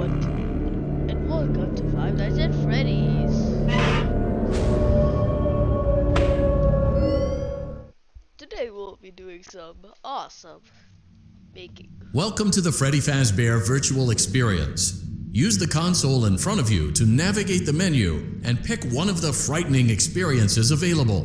everyone, and welcome to Five Nights at Freddy's. Today we'll be doing some awesome baking. Welcome to the Freddy Fazbear Virtual Experience. Use the console in front of you to navigate the menu and pick one of the frightening experiences available.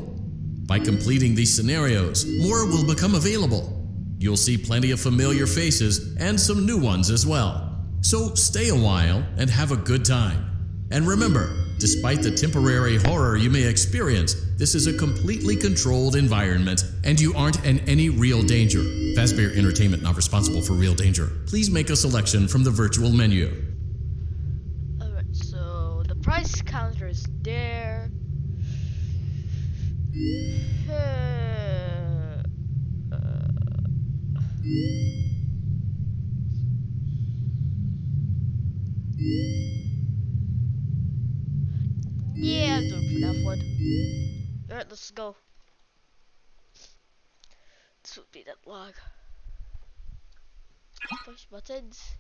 By completing these scenarios, more will become available. You'll see plenty of familiar faces and some new ones as well. So stay a while and have a good time. And remember, despite the temporary horror you may experience, this is a completely controlled environment and you aren't in any real danger. Fazbear Entertainment not responsible for real danger. Please make a selection from the virtual menu. Alright, so the price counter is there. Yeah, I'm doing FNAF 1. Alright, let's go. This would be that long. Push buttons.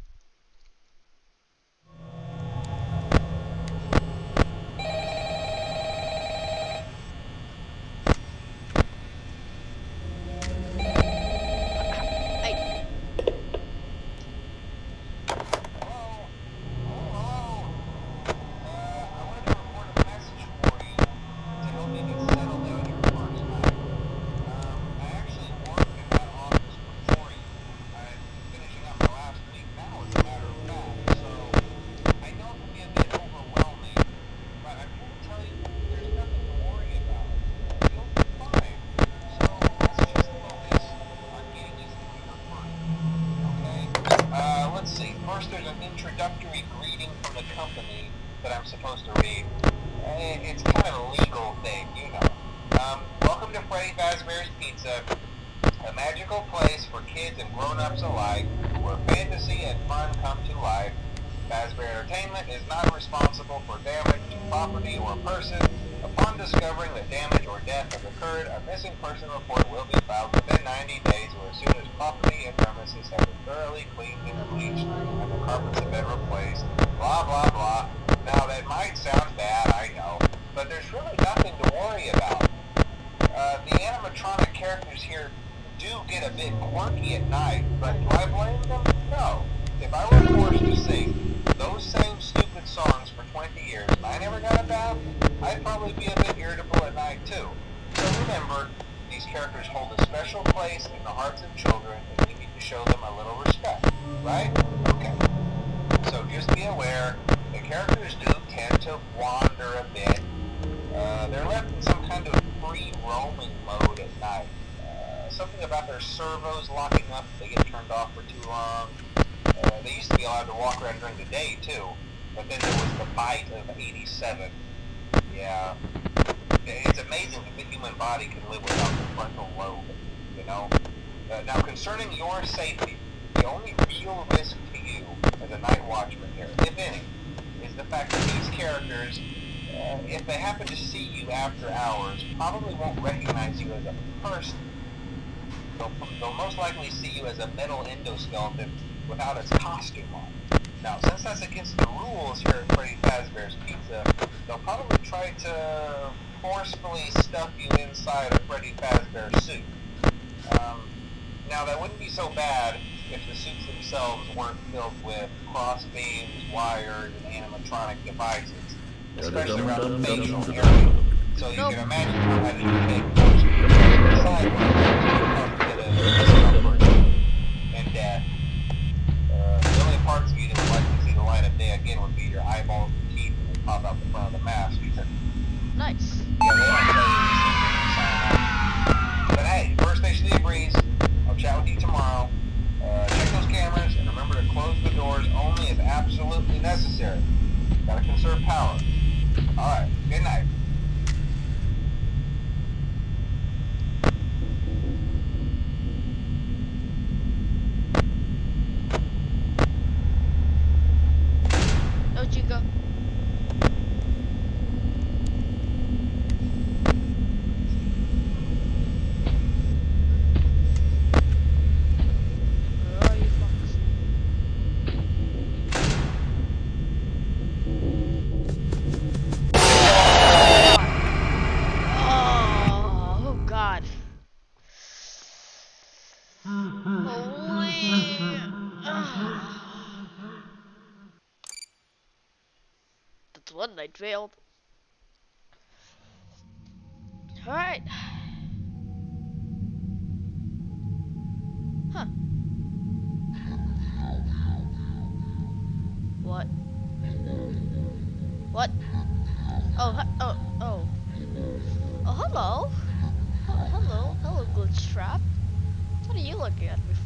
Let's see. First, there's an introductory greeting from the company that I'm supposed to read. It's kind of a legal thing, you know. Welcome to Freddy Fazbear's Pizza, a magical place for kids and grown-ups alike, where fantasy and fun come to life. Fazbear Entertainment is not responsible for damage to property or person. Upon discovering that damage or death has occurred, a missing person report will be filed within 90 days or as soon as property and premises have been thoroughly cleaned and bleached and the carpets have been replaced. Blah, blah, blah. Now, that might sound bad, I know, but there's really nothing to worry about. The animatronic characters here do get a bit quirky at night, but do I blame them? No. If I were forced to sing those same stupid songs for 20 years and I never got a bath, I'd probably be a bit irritable at night too. So remember, these characters hold a special place in the hearts of children and we need to show them a little respect, right? Okay. So just be aware, the characters do tend to wander a bit. They're left in some kind of free roaming mode at night. Something about their servos locking up if they get turned off for too long. They used to be allowed to walk around during the day too, but then there was the bite of 87. Yeah, it's amazing that the human body can live without the frontal lobe, you know? Now, concerning your safety, the only real risk to you as a night watchman here, if any, is the fact that these characters, if they happen to see you after hours, probably won't recognize you as a person. They'll most likely see you as a metal endoskeleton without its costume on. Now, since that's against the rules here at Freddy Fazbear's Pizza, they'll probably try to forcefully stuff you inside a Freddy Fazbear suit. Now, that wouldn't be so bad if the suits themselves weren't filled with cross beams, wires, and animatronic devices, especially around the facial area. So you can imagine how having to take force inside one of those would get a discomfort and death. The only parts of you that would like to see the light of day again would be your eyeballs and teeth when they pop out the front of the mask. Nice. Yeah, they don't tell you these things when you sign up. But hey, First Station of the Breeze, I'll chat with you tomorrow. Check those cameras and remember to close the doors only if absolutely necessary. Gotta conserve power. Alright, good night. No, Chico. Where are you, Fox? least one night failed. Alright. Huh. What? What? Oh, oh. Oh, hello. Hello, glitch trap. What are you looking at me for?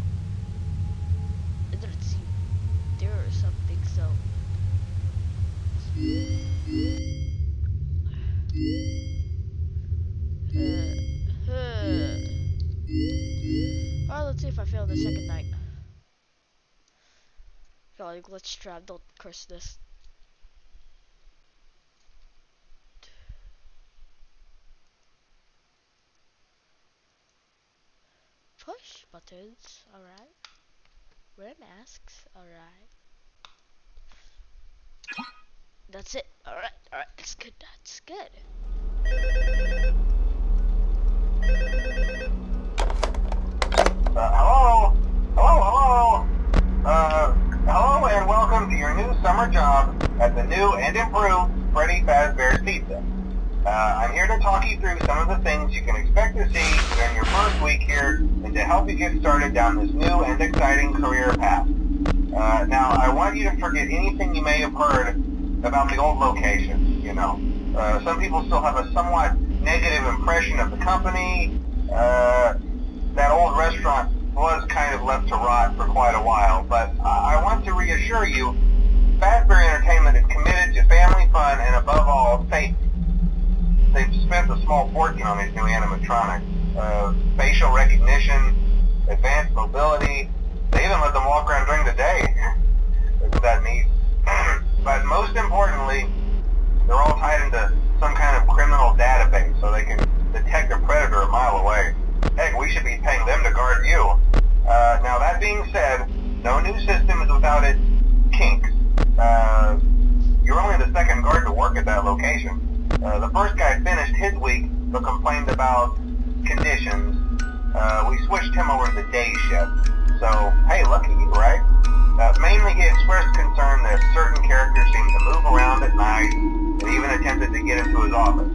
I didn't see there or something, so. Alright, let's see if I fail the second night. God, glitch trap, don't curse this. Push buttons, alright. Wear masks, alright. That's it, alright, that's good, that's good. Hello and welcome to your new summer job at the new and improved Freddy Fazbear's Pizza. I'm here to talk you through some of the things you can expect to see during your first week here and to help you get started down this new and exciting career path. Now, I want you to forget anything you may have heard about the old location, you know. Some people still have a somewhat negative impression of the company. That old restaurant was kind of left to rot for quite a while, but I want to reassure you, Fazbear Entertainment is committed to family fun and above all, safety. They've spent a small fortune on these new animatronics. Facial recognition, advanced mobility, they even let them walk around during the day. Isn't that neat? But most importantly, they're all tied into some kind of criminal database so they can detect a predator a mile away. Heck, we should be paying them to guard you. Now that being said, no new system is without its kinks. You're only the second guard to work at that location. The first guy finished his week, but complained about conditions. We switched him over to the day shift. So, hey, lucky you, right? Mainly he expressed concern that certain characters seemed to move around at night and even attempted to get into his office.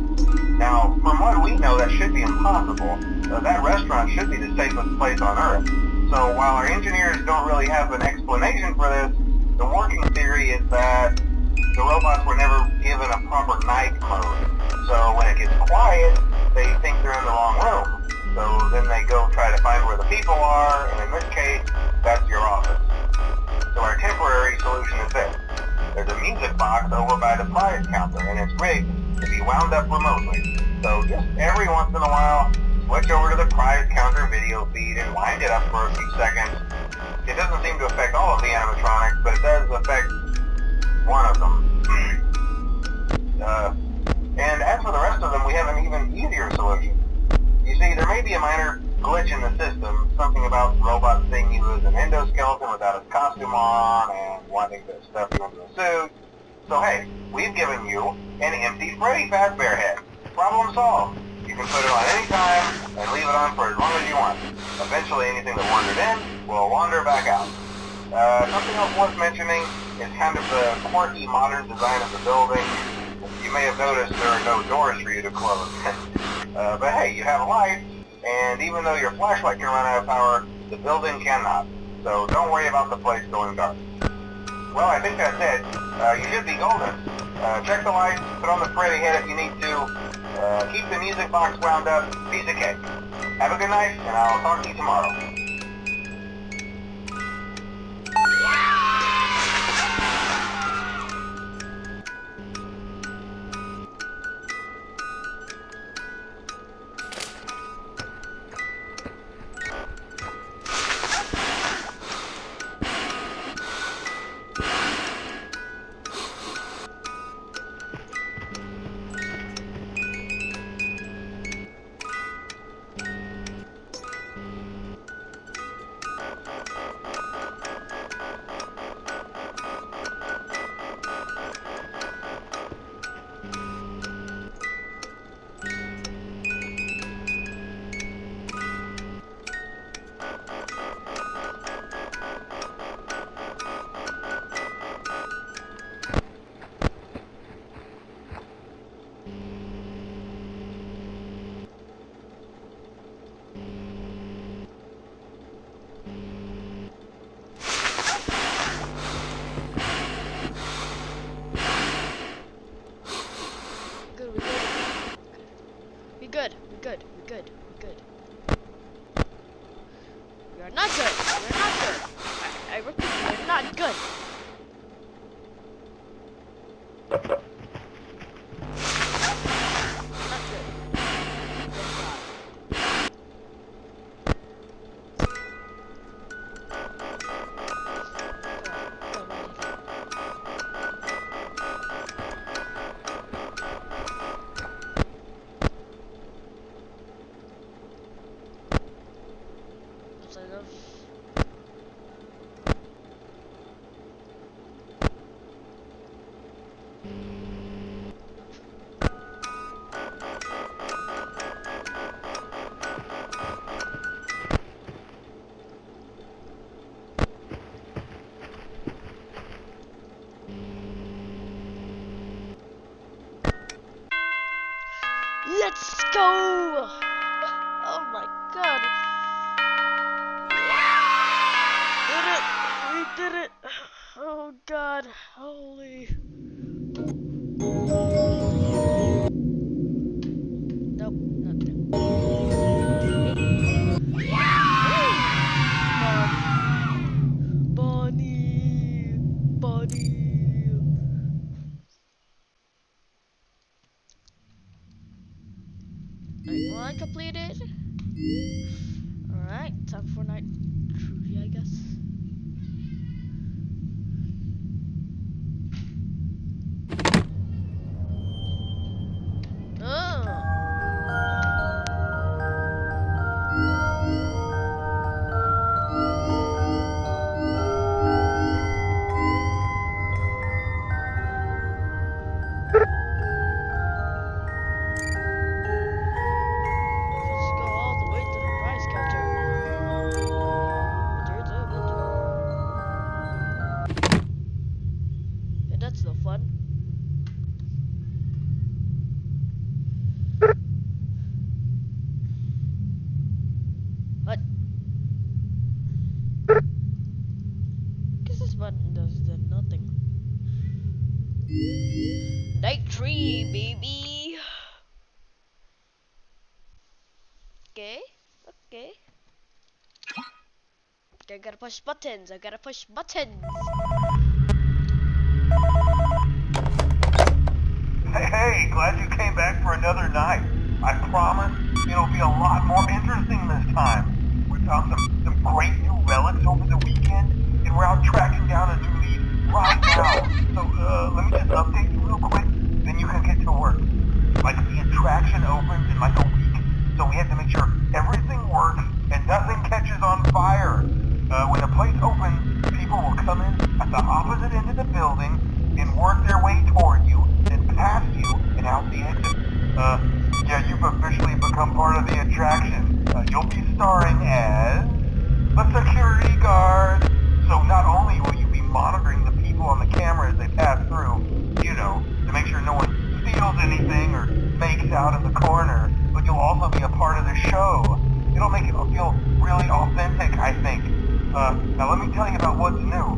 Now, from what we know, that should be impossible. That restaurant should be the safest place on Earth. So while our engineers don't really have an explanation for this, the working theory is that the robots were never given a proper night mode. So when it gets quiet, they think they're in the wrong room. So then they go try to find where the people are, and in this case, that's your office. So our temporary solution is this. There's a music box over by the prize counter, and it's rigged to be wound up remotely. So just every once in a while, switch over to the prize counter video feed and wind it up for a few seconds. It doesn't seem to affect all of the animatronics, but it does affect one of them. And as for the rest of them, we have an even easier solution. You see, there may be a minor glitch in the system, something about the robot seeing you as an endoskeleton without his costume on and wanting to stuff you into a suit. So hey, we've given you an empty Freddy Fazbear head. Problem solved. You can put it on any time and leave it on for as long as you want. Eventually anything that wandered in will wander back out. Something else worth mentioning is kind of the quirky modern design of the building. You may have noticed there are no doors for you to close. But hey, you have a light, and even though your flashlight can run out of power, the building cannot. So don't worry about the place going dark. Well, I think that's it. You should be golden. Check the lights, put on the Freddy head if you need to. Keep the music box wound up. Piece of cake. Have a good night, and I'll talk to you tomorrow. Good. Not good. That's enough. Let's go! Oh my god. Did it! We did it! Oh god. Holy. Nope, nothing. Bonnie! Bonnie! Alright, one completed. Alright, time for night trivia, I guess. Oh! Let's go all the way to the prize counter. And that's no fun. What? Guess this button does then nothing. Night 3, baby! Okay, okay. I gotta push buttons, I gotta push buttons! Hey, glad you came back for another night. I promise it'll be a lot more interesting this time. We found some great new relics over the weekend, and we're out tracking down a new lead right now. So, let me just update you real quick, then you can get to work. Like, the attraction opens in like a week, so we have to make sure everything works and nothing catches on fire. When the place opens, people will come in at the opposite end of the building and work their way toward you, then past you, and out the exit. Yeah, you've officially become part of the attraction. You'll be starring as a security guard. So not only will you be monitoring the people on the camera as they pass through, you know, to make sure no one steals anything or makes out in the corner, but you'll also be a part of the show. It'll make it feel really authentic, I think. Now let me tell you about what's new.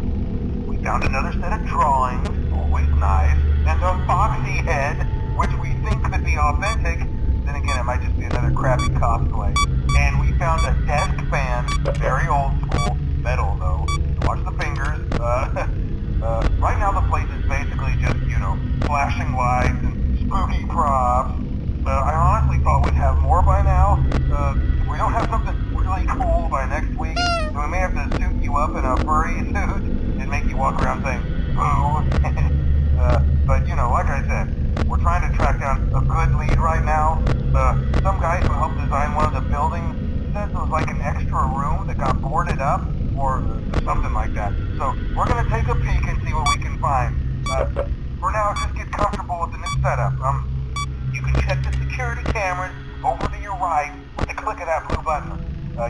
We found another set of drawings, always nice, and a foxy head, which we think could be authentic. Then again, it might just be another crappy cosplay. And we found a desk fan, very old school, metal though. Watch the fingers. Right now the place is basically just, you know, flashing lights and spooky props. I honestly thought we'd have more by now. If we don't have something really cool by next week, then we may have to suit you up in a furry suit and make you walk around saying, boo. But, you know, like I said, we're trying to track down a good lead right now. Some guy who helped design one of the buildings says it was like an extra room that got boarded up, or something like that. So, we're gonna take a peek and see what we can find. For now, just get comfortable with the new setup. You can check the security cameras over to your right with the click of that blue button.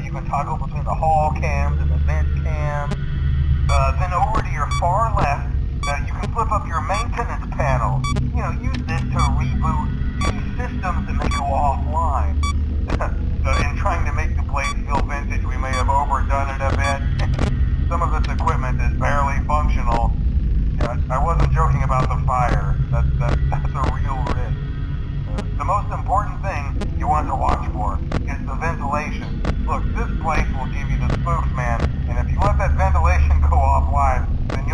You can toggle between the hall cams and the vent cams. Then over to your far left, you can flip up your maintenance panel. You know, use this to reboot any systems that may go offline. In trying to make the place feel vintage, we may have overdone it a bit. Some of this equipment is barely functional. Yeah, I wasn't joking about the fire. That's a real risk. The most important thing you want to watch for is the ventilation. Look, this place will give you the spooks, man, and if you let that ventilation go offline, then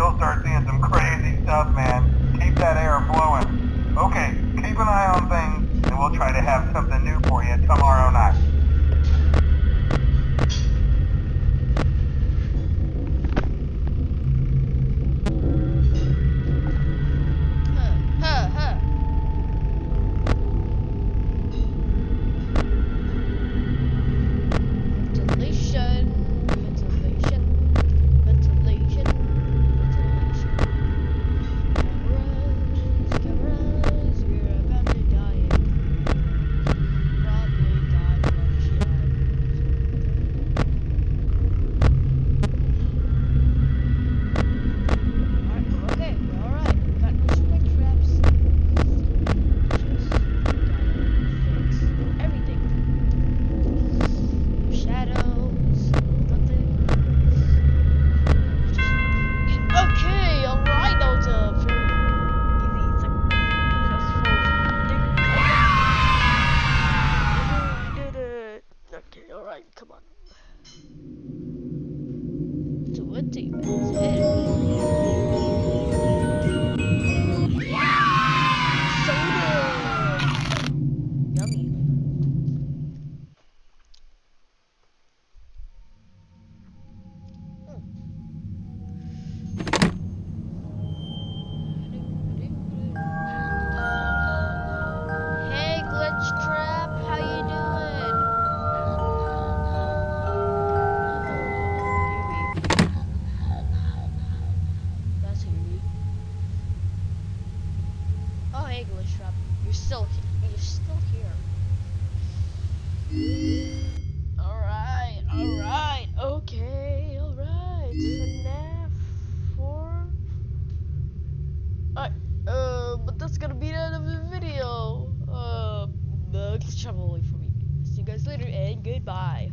Hey, glitch trap. You're still here. Alright, okay, alright. FNAF 4. Alright, but that's gonna be the end of the video. The glitch trap only for me. See you guys later and goodbye.